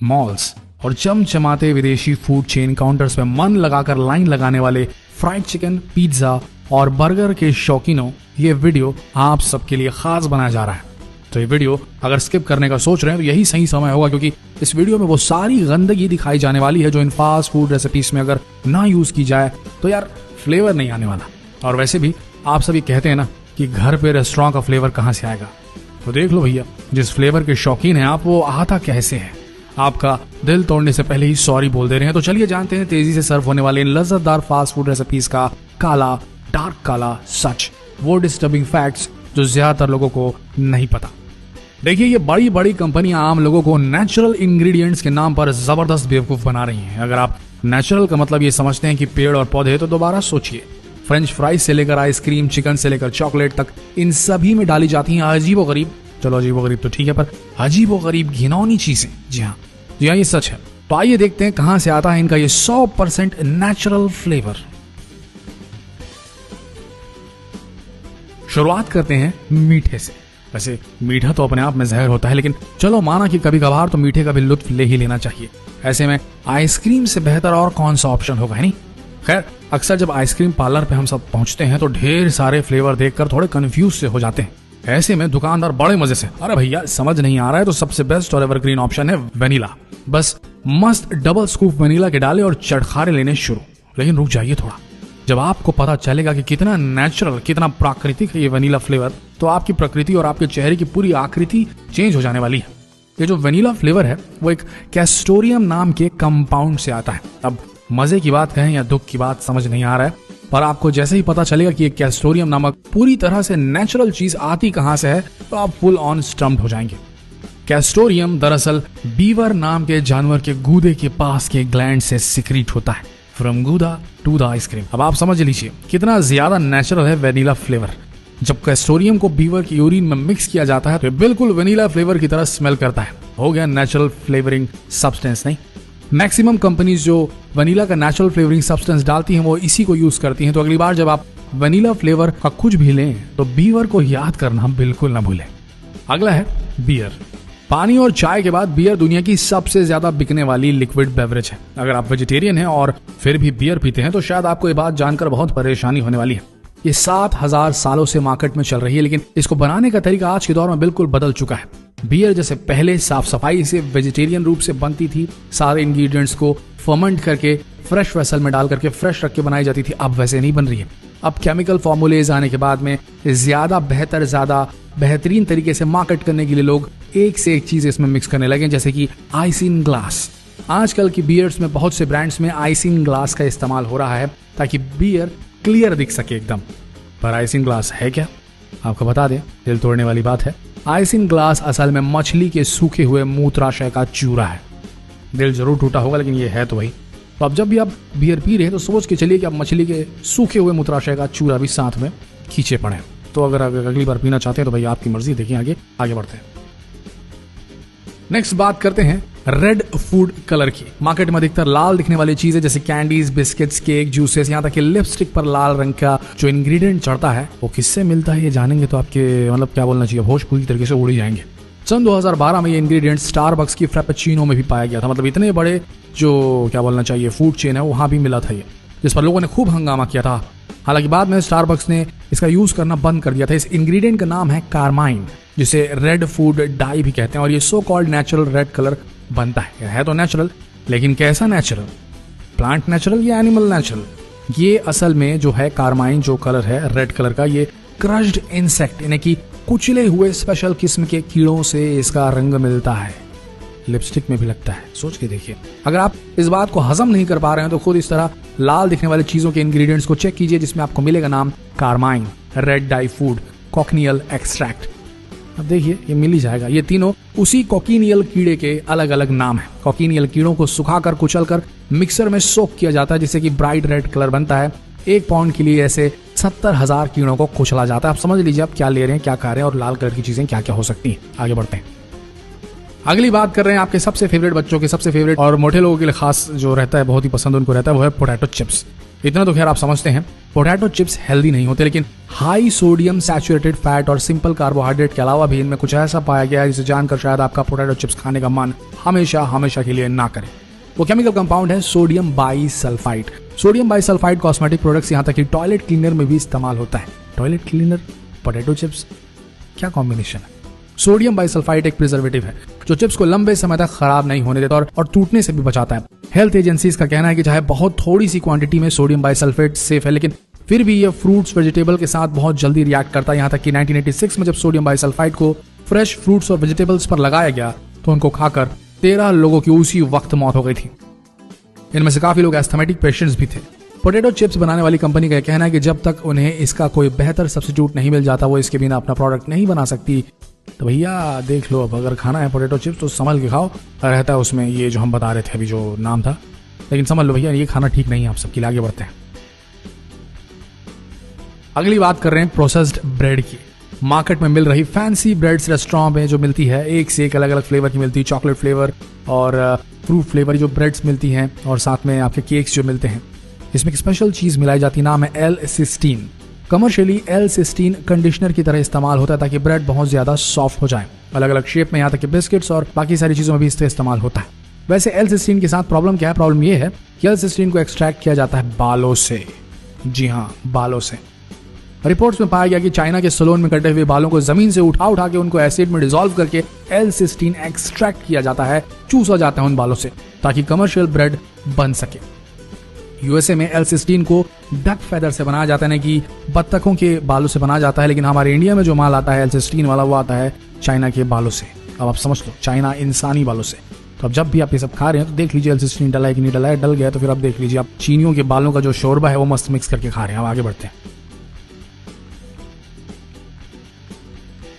Malls और चमचमाते विदेशी food chain counters पे मन लगाकर लाइन लगाने वाले फ्राइड चिकन, पिज्जा और बर्गर के शौकीनों, ये वीडियो आप सबके लिए खास बनाया जा रहा है। तो ये वीडियो अगर स्किप करने का सोच रहे हैं तो यही सही समय होगा, क्योंकि इस वीडियो में वो सारी गंदगी दिखाई जाने वाली है जो इन फास्ट फूड रेसिपीज में अगर ना यूज की जाए तो यार फ्लेवर नहीं आने वाला। और वैसे भी आप सभी कहते हैं ना कि घर पे रेस्टोरेंट का फ्लेवर कहाँ से आएगा, तो देख लो भैया, जिस फ्लेवर के शौकीन हैं आप, वो आता कैसे है। आपका दिल तोड़ने से पहले ही सॉरी बोल दे रहे हैं। तो चलिए जानते हैं तेजी से सर्व होने वाले इन लज्जतदार फास्ट फूड रेसिपीज का काला, डार्क काला सच, वो डिस्टर्बिंग फैक्ट्स जो ज्यादातर लोगों को नहीं पता। देखिए, ये बड़ी बड़ी कंपनियां आम लोगों को नेचुरल इंग्रेडिएंट्स के नाम पर जबरदस्त बेवकूफ बना रही हैं। अगर आप नेचुरल का मतलब ये समझते हैं कि पेड़ और पौधे, तो दोबारा सोचिए। फ्रेंच फ्राइज से लेकर आइसक्रीम, चिकन से लेकर चॉकलेट तक, इन सभी में डाली जाती हैं अजीबोगरीब, चलो अजीबोगरीब तो ठीक है, पर अजीबोगरीब घिनौनी चीजें। जी हाँ, ये सच है। तो आइए देखते हैं कहां से आता है इनका ये 100% नेचुरल फ्लेवर। शुरुआत करते हैं मीठे से। वैसे मीठा तो अपने आप में जहर होता है, लेकिन चलो माना कि कभी कभार तो मीठे का भी लुत्फ ले ही लेना चाहिए। ऐसे में आइसक्रीम से बेहतर और कौन सा ऑप्शन होगा, है नहीं। खैर, अक्सर जब आइसक्रीम पार्लर पे हम सब पहुंचते हैं तो ढेर सारे फ्लेवर देखकर थोड़े कंफ्यूज से हो जाते हैं। ऐसे में दुकानदार बड़े मजे से, अरे भैया समझ नहीं आ रहा है तो सबसे बेस्ट और एवरग्रीन ऑप्शन है वेनिला। बस मस्त डबल स्कूप वेनिला के डाले और चटखारे लेने शुरू। लेकिन रुक जाइए थोड़ा, जब आपको पता चलेगा कि कितना नेचुरल, कितना प्राकृतिक है ये वेनिला फ्लेवर, तो आपकी प्रकृति और आपके चेहरे की पूरी आकृति चेंज हो जाने वाली है। ये जो वेनिला फ्लेवर है वो एक कैस्टोरियम नाम के कंपाउंड से आता है। अब मजे की बात कहें या दुख की बात समझ नहीं आ रहा है, पर आपको जैसे ही पता चलेगा कि ये कैस्टोरियम नामक पूरी तरह से नेचुरल चीज आती कहां से है, तो आप फुल ऑन स्टम्प्ड हो जाएंगे। कैस्टोरियम दरअसल बीवर नाम के जानवर के गूदे के पास के ग्लैंड से सिक्रीट होता है। फ्रॉम गूदा टू द आइसक्रीम। अब आप समझ लीजिए कितना ज्यादा नेचुरल है वेनिला फ्लेवर। जब कैस्टोरियम को बीवर की यूरिन में मिक्स किया जाता है तो बिल्कुल वेनिला फ्लेवर की तरह स्मेल करता है। हो गया नेचुरल फ्लेवरिंग सब्सटेंस। नहीं, मैक्सिमम कंपनीज जो वेनिला का नेचुरल फ्लेवरिंग सब्सटेंस डालती हैं वो इसी को यूज करती हैं। तो अगली बार जब आप वेनिला फ्लेवर का कुछ भी लें तो बीवर को याद करना बिल्कुल ना भूलें। अगला है बियर। पानी और चाय के बाद बियर दुनिया की सबसे ज्यादा बिकने वाली लिक्विड बेवरेज है। अगर आप वेजिटेरियन हैं और फिर भी बियर पीते हैं तो शायद आपको ये बात जानकर बहुत परेशानी होने वाली है। ये 7000 सालों से मार्केट में चल रही है, लेकिन इसको बनाने का तरीका आज के दौर में बिल्कुल बदल चुका है। बियर जैसे पहले साफ सफाई से वेजिटेरियन रूप से बनती थी, सारे इंग्रेडिएंट्स को फर्मेंट करके फ्रेश वेसल में डाल करके फ्रेश रख के बनाई जाती थी, अब वैसे नहीं बन रही है। अब केमिकल फॉर्मूलेज आने के बाद में ज्यादा बेहतर, ज्यादा बेहतरीन तरीके से मार्केट करने के लिए लोग एक से एक चीज इसमें मिक्स करने लगे, जैसे कि आइसिन ग्लास। आजकल की बियर्स में बहुत से ब्रांड्स में आइसिन ग्लास का इस्तेमाल हो रहा है ताकि बियर क्लियर दिख सके एकदम। पर आइसिन ग्लास है क्या, आपको बता दें, दिल तोड़ने वाली बात है। आइसिन ग्लास असल में मछली के सूखे हुए मूत्राशय का चूरा है। दिल जरूर टूटा होगा, लेकिन ये है तो वही। तो अब जब भी आप बियर पी रहे हैं तो सोच के चलिए कि आप मछली के सूखे हुए मूत्राशय का चूरा भी साथ में खींचे पड़े। तो अगर अगली बार पीना चाहते हैं तो भाई आपकी मर्जी। देखिए आगे बढ़ते हैं। नेक्स्ट बात करते हैं रेड फूड कलर की। मार्केट में अधिकतर लाल दिखने वाली चीजें जैसे कैंडीज, बिस्किट्स, केक, जूसेस, यहाँ तक कि लिपस्टिक पर लाल रंग का जो इंग्रेडिएंट चढ़ता है वो किससे मिलता है ये जानेंगे तो आपके मतलब क्या बोलना चाहिए, होश पूरी तरीके से उड़ जाएंगे। सन 2012 में ये इंग्रेडिएंट स्टारबक्स की फ्रेपेचिनो में भी पाया गया था। मतलब इतने बड़े जो क्या बोलना चाहिए फूड चेन है वहां भी मिला था ये, जिस पर लोगों ने खूब हंगामा किया था। हालांकि बाद में स्टारबक्स ने इसका यूज करना बंद कर दिया था। इस इंग्रेडिएंट का नाम है कार्माइन, जिसे रेड फूड डाई भी कहते हैं, और ये so called natural red colour बनता है तो नेचुरल, लेकिन कैसा नेचुरल, प्लांट नेचुरल या एनिमल नेचुरल। ये असल में जो है कार्माइन जो कलर है रेड कलर का, ये क्रश्ड इंसेक्ट यानी कि कुचले हुए स्पेशल किस्म के कीड़ों से इसका रंग मिलता है। लिपस्टिक में भी लगता है, सोच के देखिए। अगर आप इस बात को हजम नहीं कर पा रहे हैं तो खुद इस तरह लाल दिखने वाली चीजों के इंग्रेडिएंट्स को चेक कीजिए, जिसमें आपको मिलेगा नाम carmine, red dye food, cochineal extract. अब देखिए ये मिल ही जाएगा। ये तीनों उसी कॉकिनियल कीड़े के अलग अलग नाम है। कॉकिनियल कीड़ों को सुखाकर कुचलकर मिक्सर में सोक किया जाता है, जिससे कि ब्राइट रेड कलर बनता है। 1 पाउंड के लिए ऐसे 70,000 कीड़ों को कुचला जाता है। आप समझ लीजिए आप क्या ले रहे हैं, क्या खा रहे हैं, और लाल कलर की चीजें क्या क्या हो सकती हैं। आगे बढ़ते हैं। अगली बात कर रहे हैं आपके सबसे फेवरेट, बच्चों के सबसे फेवरेट और मोटे लोगों के लिए खास जो रहता है, बहुत ही पसंद उनको रहता है, वो है पोटैटो चिप्स। इतना तो खैर आप समझते हैं, पोटैटो चिप्स हेल्दी नहीं होते, लेकिन हाई सोडियम सैचुरेटेड फैट और सिंपल कार्बोहाइड्रेट के अलावा भी इनमें कुछ ऐसा पाया गया है जिसे जानकर शायद आपका पोटैटो चिप्स खाने का मन हमेशा हमेशा के लिए ना करे। वो केमिकल कंपाउंड है sodium bisulphide. Sodium bisulphide cosmetic products यहाँ तक कि टॉयलेट क्लीनर में भी इस्तेमाल होता है। टॉयलेट क्लीनर, पोटैटो चिप्स, क्या कॉम्बिनेशन है। सोडियम बाइसल्फाइड एक प्रिजर्वेटिव है जो चिप्स को लंबे समय तक खराब नहीं होने देता और टूटने से भी बचाता है। हेल्थ एजेंसीज का कहना है कि चाहे बहुत थोड़ी सी क्वांटिटी में सोडियम बाइसल्फेट सेफ है, लेकिन फिर भी ये फ्रूट्स वेजिटेबल के साथ बहुत जल्दी रिएक्ट करता है। यहाँ तक कि 1986 में जब सोडियम बाइसल्फाइड को फ्रेश फ्रूट्स और वेजिटेबल्स पर लगाया गया तो उनको खाकर 13 लोगों की उसी वक्त मौत हो गई थी। इनमें से काफी लोग एस्थमेटिक पेशेंट्स भी थे। पोटैटो चिप्स बनाने वाली कंपनी का कहना है कि जब तक उन्हें इसका कोई बेहतर सब्स्टिट्यूट नहीं मिल जाता वो इसके बिना अपना प्रोडक्ट नहीं बना सकती। तो भैया देख लो, अब अगर खाना है पोटैटो चिप्स तो संभल के खाओ। रहता है उसमें ये जो हम बता रहे थे अभी जो नाम था, लेकिन समझ लो भैया ये खाना ठीक नहीं है आप सबके लिए। आगे बढ़ते हैं। अगली बात कर रहे हैं प्रोसेस्ड ब्रेड की। मार्केट में मिल रही फैंसी ब्रेड्स रेस्टोरेंट में जो मिलती है, एक से एक अलग अलग फ्लेवर की मिलती है। चॉकलेट फ्लेवर और फ्रूट फ्लेवर जो ब्रेड्स मिलती हैं और साथ में आपके केक्स जो मिलते हैं, इसमें एक स्पेशल चीज मिलाई जाती है, नाम है L-सिस्टीन। कमर्शियली L-सिस्टीन कंडीशनर की तरह इस्तेमाल होता है ताकि ब्रेड बहुत ज्यादा सॉफ्ट हो जाए। अलग अलग शेप में, यहाँ तक कि बिस्किट्स और बाकी सारी चीजों में भी इससे इस्तेमाल होता है। वैसे L-सिस्टीन के साथ प्रॉब्लम क्या है? प्रॉब्लम ये है कि L-सिस्टीन को एक्सट्रैक्ट किया जाता है बालों से। जी हाँ, बालों से। रिपोर्ट्स में पाया गया कि चाइना के सैलून में कटे हुए बालों को जमीन से उठा के उनको एसिड में डिसॉल्व करके L-सिस्टीन एक्सट्रैक्ट किया जाता है, चूसा जाता है उन बालों से ताकि कमर्शियल ब्रेड बन सके। यूएसए में L-सिस्टीन को डक फेदर से बनाया जाता है, ना कि बत्तखों के बालों से बनाया जाता है, लेकिन हमारे इंडिया में जो माल आता है L-सिस्टीन वाला वो आता है चाइना के बालों से। अब आप समझ लो, चाइना इंसानी बालों से। तो अब जब भी आप ये सब खा रहे हैं तो देख लीजिए L-सिस्टीन डला है कि नहीं डला है। डल गया तो फिर आप देख लीजिए, आप चीनियों के बालों का जो शोरबा है वो मस्त मिक्स करके खा रहे हैं। अब आगे बढ़ते हैं।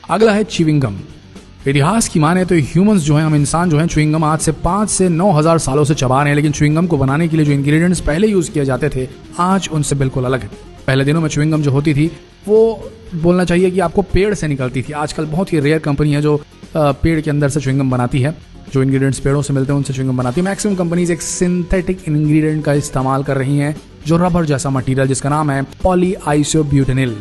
अगला है च्युइंग गम। इतिहास की माने तो ह्यूमंस जो हैं, हम इंसान जो हैं, च्युइंग गम आज से 5 से 9,000 सालों से चबा रहे हैं, लेकिन च्युइंग गम को बनाने के लिए जो इंग्रेडिएंट्स पहले यूज किए जाते थे आज उनसे बिल्कुल अलग है। पहले दिनों में च्युइंग गम जो होती थी वो बोलना चाहिए कि आपको पेड़ से निकलती थी। आजकल बहुत ही रेयर कंपनी है जो पेड़ के अंदर से च्युइंग गम बनाती है। जो इंग्रेडिएंट्स पेड़ों से मिलते हैं उनसे च्युइंग गम बनाती है। मैक्सिमम कंपनीज एक सिंथेटिक इंग्रेडिएंट का इस्तेमाल कर रही हैं, जो रबर जैसा मटीरियल जिसका नाम है पॉलीआइसोब्यूटेनिल।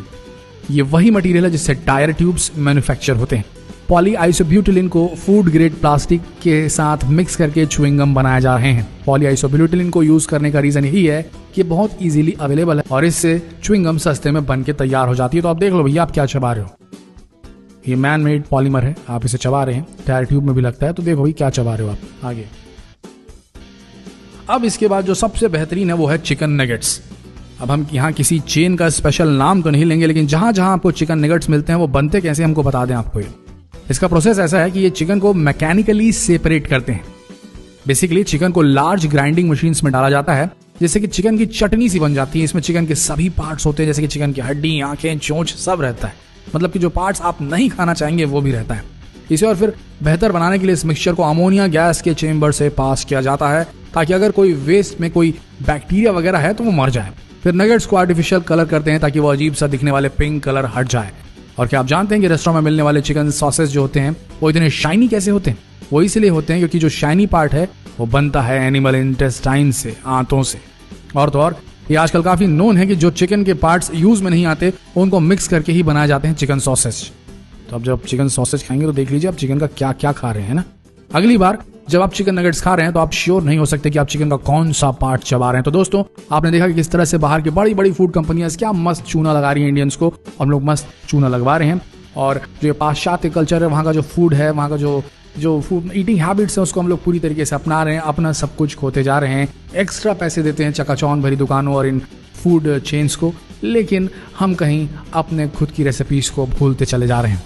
ये वही मटेरियल है जिससे टायर ट्यूब्स मैन्युफैक्चर होते हैं। पॉलीआइसोब्यूटिलिन को फूड ग्रेड प्लास्टिक के साथ मिक्स करके च्युइंग गम बनाए जा रहे हैं। पॉलीआइसोब्यूटिलिन को यूज करने का रीजन यही है कि बहुत इजीली अवेलेबल है और इससे च्युइंग गम सस्ते में बन के तैयार हो जाती है। तो आप देख लो भैया, आप क्या चबा रहे हो। ये मैन मेड पॉलीमर है, आप इसे चबा रहे हैं, टायर ट्यूब में भी लगता है। तो देखो भाई क्या चबा रहे हो आप। आगे अब इसके बाद जो सबसे बेहतरीन है वो है चिकन नगेट्स। अब हम यहाँ किसी चेन का स्पेशल नाम तो नहीं लेंगे, लेकिन जहां जहां आपको चिकन नगेट्स मिलते हैं वो बनते कैसे हमको बता दें आपको। इसका प्रोसेस ऐसा है कि ये चिकन को मैकेनिकली सेपरेट करते हैं। बेसिकली चिकन को लार्ज ग्राइंडिंग मशीन्स में डाला जाता है, जिससे कि चिकन की चटनी सी बन जाती है। इसमें चिकन के सभी पार्ट्स होते हैं, जैसे कि चिकन की हड्डी, आंखें, चोंच सब रहता है। मतलब कि जो पार्ट्स आप नहीं खाना चाहेंगे वो भी रहता है। इसे और फिर बेहतर बनाने के लिए इस मिक्सचर को अमोनिया गैस के चेंबर से पास किया जाता है, ताकि अगर कोई वेस्ट में कोई बैक्टीरिया वगैरह है तो वो मर जाए। फिर नगेट्स को आर्टिफिशियल कलर करते हैं ताकि वो अजीब सा दिखने वाले पिंक कलर हट जाए। और क्या आप जानते हैं कि रेस्टोरेंट में मिलने वाले चिकन सॉसेस जो होते हैं वो इतने शाइनी कैसे होते हैं? वो इसलिए होते हैं क्योंकि जो शाइनी पार्ट है वो बनता है एनिमल इंटेस्टाइन से, आंतों से। और तो और ये आजकल काफी नोन है कि जो चिकन के पार्ट्स यूज में नहीं आते उनको मिक्स करके ही बनाए जाते हैं चिकन सॉसेज। तो अब जब चिकन सॉसेज खाएंगे तो देख लीजिए आप चिकन का क्या क्या खा रहे हैं ना। अगली बार जब आप चिकन नगेट्स खा रहे हैं तो आप श्योर नहीं हो सकते कि आप चिकन का कौन सा पार्ट चबा रहे हैं। तो दोस्तों, आपने देखा कि किस तरह से बाहर की बड़ी बड़ी फूड कंपनियां क्या मस्त चूना लगा रही हैं इंडियंस को, हम लोग मस्त चूना लगवा रहे हैं। और जो ये पाश्चात्य कल्चर है, वहाँ का जो फूड है, वहाँ का जो फूड ईटिंग हैबिट्स है, उसको हम लोग पूरी तरीके से अपना रहे हैं, अपना सब कुछ खोते जा रहे हैं। एक्स्ट्रा पैसे देते हैं चकाचौंध भरी दुकानों और इन फूड चेन्स को, लेकिन हम कहीं अपने खुद की रेसिपीज को भूलते चले जा रहे हैं।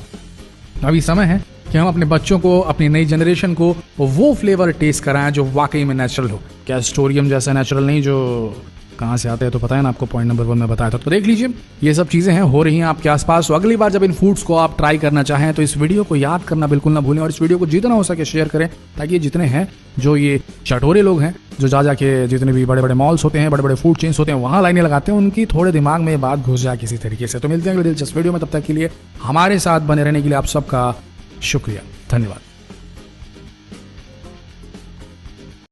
अभी समय है कि हम अपने बच्चों को, अपनी नई जनरेशन को वो फ्लेवर टेस्ट कराएं जो वाकई में नेचुरल हो। कैस्टोरियम जैसा नेचुरल नहीं जो कहाँ से आता है तो पता है ना आपको, पॉइंट नंबर 1 में बताया था। तो देख लीजिए ये सब चीजें हैं, हो रही हैं आपके आसपास। तो अगली बार जब इन फूड्स को आप ट्राई करना चाहें तो इस वीडियो को याद करना बिल्कुल ना भूलें और इस वीडियो को जितना हो सके शेयर करें, ताकि जितने हैं जो ये चटोरे लोग हैं जो जा के जितने भी बड़े बड़े मॉल्स होते हैं, बड़े बड़े फूड चेन्स होते हैं, वहाँ लाइनें लगाते हैं, उनकी थोड़े दिमाग में ये बात घुस जाए किसी तरीके से। तो मिलते हैं अगले दिलचस्प वीडियो में, तब तक के लिए हमारे साथ बने रहने के लिए आप सबका शुक्रिया, धन्यवाद।